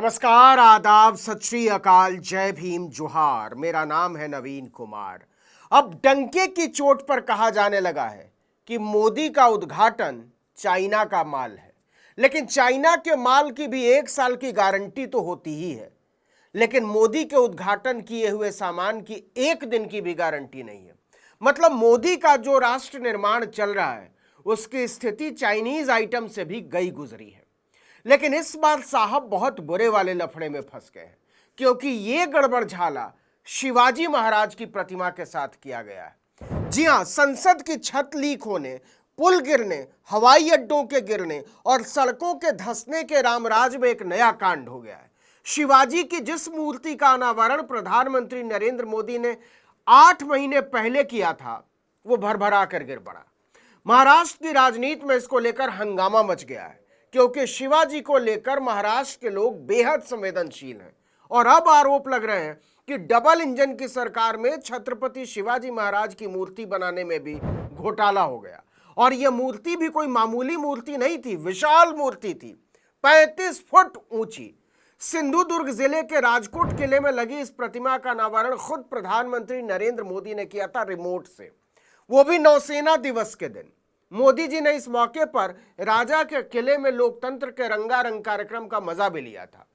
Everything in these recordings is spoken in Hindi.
नमस्कार, आदाब, सत श्री अकाल, जय भीम, जोहार। मेरा नाम है नवीन कुमार। अब डंके की चोट पर कहा जाने लगा है कि मोदी का उद्घाटन चाइना का माल है, लेकिन चाइना के माल की भी 1 साल की गारंटी तो होती ही है, लेकिन मोदी के उद्घाटन किए हुए सामान की 1 दिन की भी गारंटी नहीं है। मतलब मोदी का जो राष्ट्र निर्माण चल रहा है उसकी स्थिति चाइनीज आइटम से भी गई गुजरी है। लेकिन इस बार साहब बहुत बुरे वाले लफड़े में फंस गए हैं, क्योंकि ये गड़बड़ झाला शिवाजी महाराज की प्रतिमा के साथ किया गया है। जी हां, संसद की छत लीक होने, पुल गिरने, हवाई अड्डों के गिरने और सड़कों के धंसने के रामराज में एक नया कांड हो गया है। शिवाजी की जिस मूर्ति का अनावरण प्रधानमंत्री नरेंद्र मोदी ने 8 महीने पहले किया था, वो भरभरा कर गिर पड़ा। महाराष्ट्र की राजनीति में इसको लेकर हंगामा मच गया है, क्योंकि शिवाजी को लेकर महाराष्ट्र के लोग बेहद संवेदनशील हैं और अब आरोप लग रहे हैं कि डबल इंजन की सरकार में छत्रपति शिवाजी महाराज की मूर्ति बनाने में भी घोटाला हो गया। और यह मूर्ति भी कोई मामूली मूर्ति नहीं थी, विशाल मूर्ति थी, 35 फुट ऊंची। सिंधुदुर्ग जिले के राजकोट किले में लगी इस प्रतिमा का अनावरण खुद प्रधानमंत्री नरेंद्र मोदी ने किया था रिमोट से, वो भी नौसेना दिवस के दिन। मोदी जी ने इस मौके पर राजा के किले में लोकतंत्र के रंगारंग कार्यक्रम का मजा भी लिया था।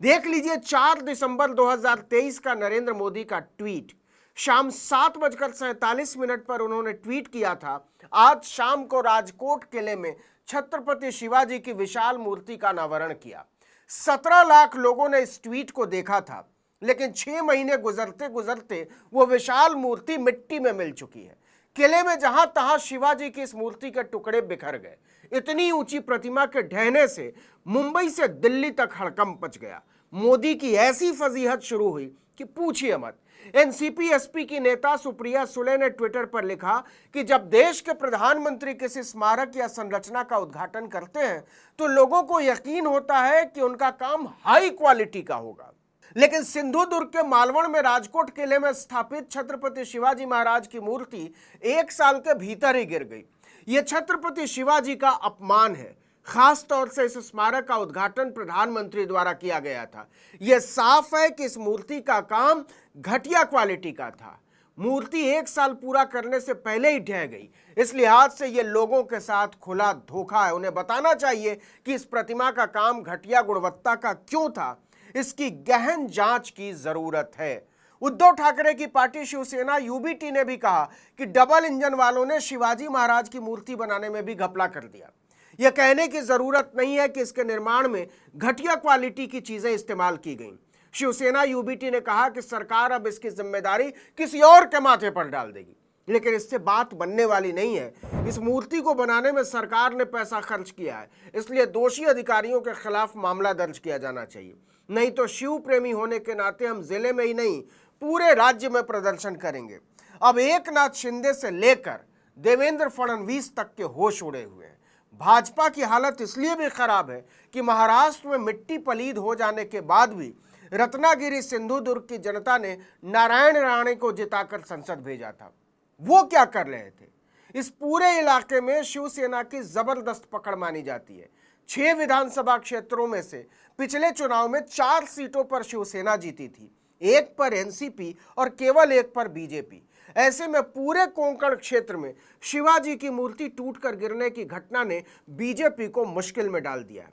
देख लीजिए, 4 दिसंबर 2023 का नरेंद्र मोदी का ट्वीट। शाम 7:47 पर उन्होंने ट्वीट किया था, आज शाम को राजकोट किले में छत्रपति शिवाजी की विशाल मूर्ति का अनावरण किया। 17 लाख लोगों ने इस ट्वीट को देखा था, लेकिन 6 महीने गुजरते गुजरते वो विशाल मूर्ति मिट्टी में मिल चुकी है। किले में जहां तहां शिवाजी की इस मूर्ति के टुकड़े बिखर गए। इतनी ऊंची प्रतिमा के ढहने से मुंबई से दिल्ली तक हड़कंप मच गया। मोदी की ऐसी फजीहत शुरू हुई कि पूछिए मत। एनसीपी एसपी की नेता सुप्रिया सुले ने ट्विटर पर लिखा कि जब देश के प्रधानमंत्री किसी स्मारक या संरचना का उद्घाटन करते हैं तो लोगों को यकीन होता है कि उनका काम हाई क्वालिटी का होगा। लेकिन सिंधुदुर्ग के मालवण में राजकोट किले में स्थापित छत्रपति शिवाजी महाराज की मूर्ति 1 साल के भीतर ही गिर गई। यह छत्रपति शिवाजी का अपमान है। खास तौर से इस स्मारक का उद्घाटन प्रधानमंत्री द्वारा किया गया था। यह साफ है कि इस मूर्ति का काम घटिया क्वालिटी का था। मूर्ति 1 साल पूरा करने से पहले ही ढह गई। इस लिहाज से यह लोगों के साथ खुला धोखा है। उन्हें बताना चाहिए कि इस प्रतिमा का काम घटिया गुणवत्ता का क्यों था। इसकी गहन जांच की जरूरत है। उद्धव ठाकरे की पार्टी शिवसेना यूबीटी ने भी कहा कि डबल इंजन वालों ने शिवाजी महाराज की मूर्ति बनाने में भी घपला कर दिया। यह कहने की जरूरत नहीं है कि इसके निर्माण में घटिया क्वालिटी की चीजें इस्तेमाल की गईं। शिवसेना यूबीटी ने कहा कि सरकार अब इसकी जिम्मेदारी किसी और के माथे पर डाल देगी, लेकिन इससे बात बनने वाली नहीं है। इस मूर्ति को बनाने में सरकार ने पैसा खर्च किया है, इसलिए दोषी अधिकारियों के खिलाफ मामला दर्ज किया जाना चाहिए। नहीं तो शिव प्रेमी होने के नाते हम जिले में ही नहीं पूरे राज्य में प्रदर्शन करेंगे। अब एकनाथ शिंदे से लेकर देवेंद्र फडणवीस तक के होश उड़े हुए हैं। भाजपा की हालत इसलिए भी खराब है कि महाराष्ट्र में मिट्टी पलीद हो जाने के बाद भी रत्नागिरी सिंधुदुर्ग की जनता ने नारायण राणे को जिताकर संसद भेजा था। वो क्या कर रहे थे? इस पूरे इलाके में शिवसेना की जबरदस्त पकड़ मानी जाती है। 6 विधानसभा क्षेत्रों में से पिछले चुनाव में 4 सीटों पर शिवसेना जीती थी, 1 पर एनसीपी और केवल 1 पर बीजेपी। ऐसे में पूरे कोंकण क्षेत्र में शिवाजी की मूर्ति टूटकर गिरने की घटना ने बीजेपी को मुश्किल में डाल दिया।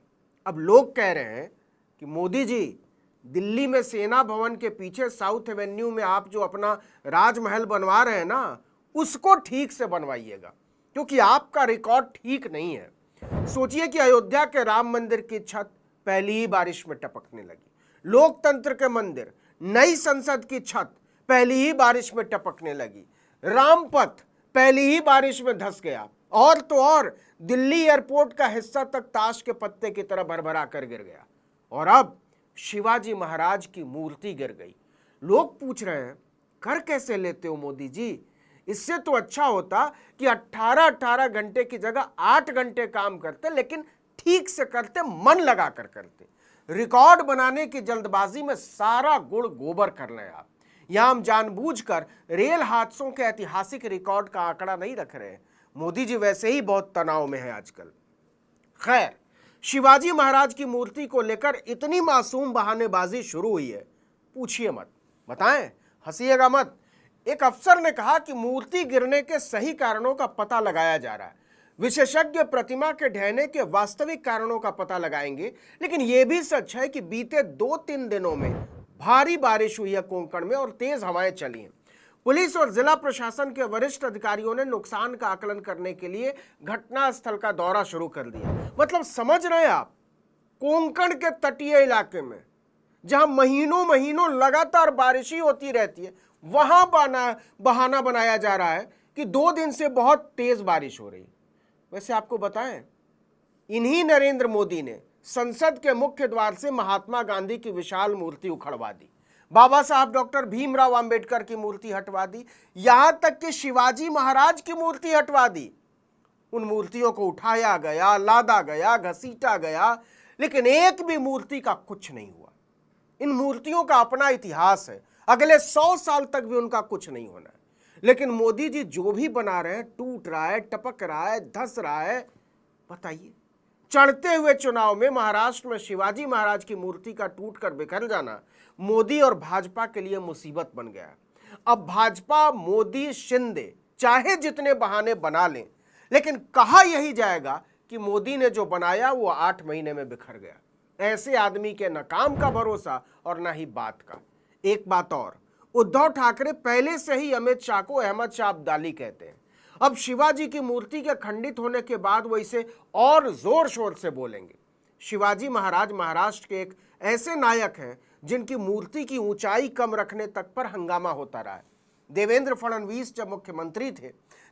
अब लोग कह रहे हैं कि मोदी जी, दिल्ली में सेना भवन के पीछे साउथ एवेन्यू में आप जो अपना राजमहल बनवा रहे हैं ना, उसको ठीक से बनवाइएगा, क्योंकि आपका रिकॉर्ड ठीक नहीं है। सोचिए कि अयोध्या के राम मंदिर की छत पहली ही बारिश में टपकने लगी, लोकतंत्र के मंदिर, नई संसद की छत पहली ही बारिश में टपकने लगी, रामपथ पहली ही बारिश में धंस गया, और तो और दिल्ली एयरपोर्ट का हिस्सा तक ताश के पत्ते की तरह भरभरा कर गिर गया, और अब शिवाजी महाराज की मूर्ति गिर गई। लोग पूछ रहे हैं, कर कैसे लेते हो मोदी जी? इससे तो अच्छा होता कि 18-18 घंटे की जगह 8 घंटे काम करते, लेकिन ठीक से करते, मन लगा कर करते। रिकॉर्ड बनाने की जल्दबाजी में सारा गुड़ गोबर कर लें आप। यहां हम जानबूझकर रेल हादसों के ऐतिहासिक रिकॉर्ड का आंकड़ा नहीं रख रहे हैं। मोदी जी वैसे ही बहुत तनाव में है आजकल। खैर, शिवाजी महाराज की मूर्ति को लेकर इतनी मासूम बहानेबाजी शुरू हुई है, पूछिए मत। बताएं, हंसिएगा मत। एक अफसर ने कहा कि मूर्ति गिरने के सही कारणों का पता लगाया जा रहा है, विशेषज्ञ प्रतिमा के ढहने के वास्तविक कारणों का पता लगाएंगे। लेकिन यह भी सच है कि बीते 2-3 दिनों में भारी बारिश हुई है कोंकण में और तेज हवाएं चली हैं। पुलिस और जिला प्रशासन के वरिष्ठ अधिकारियों ने नुकसान का आकलन करने के लिए घटनास्थल का दौरा शुरू कर दिया। मतलब समझ रहे हैं आप, कोंकण के तटीय इलाके में जहां महीनों महीनों लगातार बारिश ही होती रहती है, वहां बहाना बनाया जा रहा है कि 2 दिन से बहुत तेज बारिश हो रही। वैसे आपको बताएं, इन्हीं नरेंद्र मोदी ने संसद के मुख्य द्वार से महात्मा गांधी की विशाल मूर्ति उखड़वा दी, बाबा साहब डॉक्टर भीमराव अंबेडकर की मूर्ति हटवा दी, यहां तक कि शिवाजी महाराज की मूर्ति हटवा दी। उन मूर्तियों को उठाया गया, लादा गया, घसीटा गया, लेकिन एक भी मूर्ति का कुछ नहीं हुआ। इन मूर्तियों का अपना इतिहास है, अगले 100 साल तक भी उनका कुछ नहीं होना है। लेकिन मोदी जी जो भी बना रहे हैं, टूट रहा है, टपक रहा है, धंस रहा है। बताइए, चढ़ते हुए चुनाव में महाराष्ट्र में शिवाजी महाराज की मूर्ति का टूटकर बिखर जाना मोदी और भाजपा के लिए मुसीबत बन गया। अब भाजपा, मोदी, शिंदे चाहे जितने बहाने बना लें, लेकिन कहा यही जाएगा कि मोदी ने जो बनाया वो 8 महीने में बिखर गया। ऐसे आदमी के न काम का भरोसा और न ही बात का। एक बात और, उद्धव ठाकरे पहले से ही अमित शाह को अहमद शाह अब्दाली कहते हैं। अब शिवाजी की मूर्ति के खंडित होने के बाद वो इसे और जोर शोर से बोलेंगे। शिवाजी महाराज महाराष्ट्र के एक ऐसे नायक हैं जिनकी मूर्ति की ऊंचाई कम रखने तक पर हंगामा होता रहा है। देवेंद्र फडणवीस जब मुख्यमंत्री थे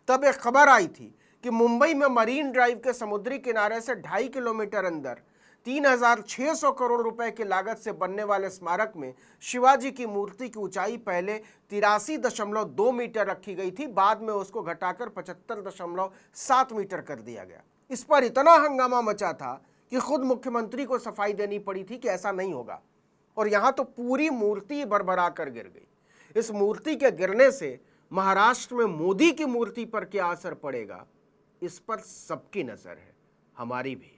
तब एक खबर आई थी कि मुंबई में मरीन ड्राइव के समुद्री किनारे से 2.5 किलोमीटर अंदर 3,600 करोड़ रुपए की लागत से बनने वाले स्मारक में शिवाजी की मूर्ति की ऊंचाई पहले 83.2 मीटर रखी गई थी, बाद में उसको घटाकर 75.7 मीटर कर दिया गया। इस पर इतना हंगामा मचा था कि खुद मुख्यमंत्री को सफाई देनी पड़ी थी कि ऐसा नहीं होगा, और यहां तो पूरी मूर्ति भरभरा कर गिर गई। इस मूर्ति के गिरने से महाराष्ट्र में मोदी की मूर्ति पर क्या असर पड़ेगा, इस पर सबकी नजर है, हमारी भी।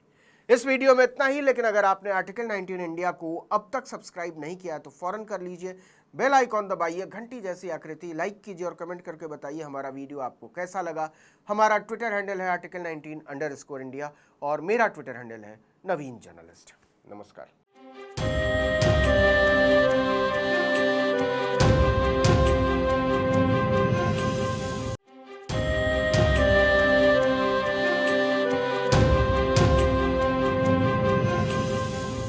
इस वीडियो में इतना ही, लेकिन अगर आपने आर्टिकल 19 इंडिया को अब तक सब्सक्राइब नहीं किया तो फौरन कर लीजिए, बेल आइकॉन दबाइए, घंटी जैसी आकृति लाइक कीजिए और कमेंट करके बताइए हमारा वीडियो आपको कैसा लगा। हमारा ट्विटर हैंडल है article19_India और मेरा ट्विटर हैंडल है नवीन जर्नलिस्ट। नमस्कार।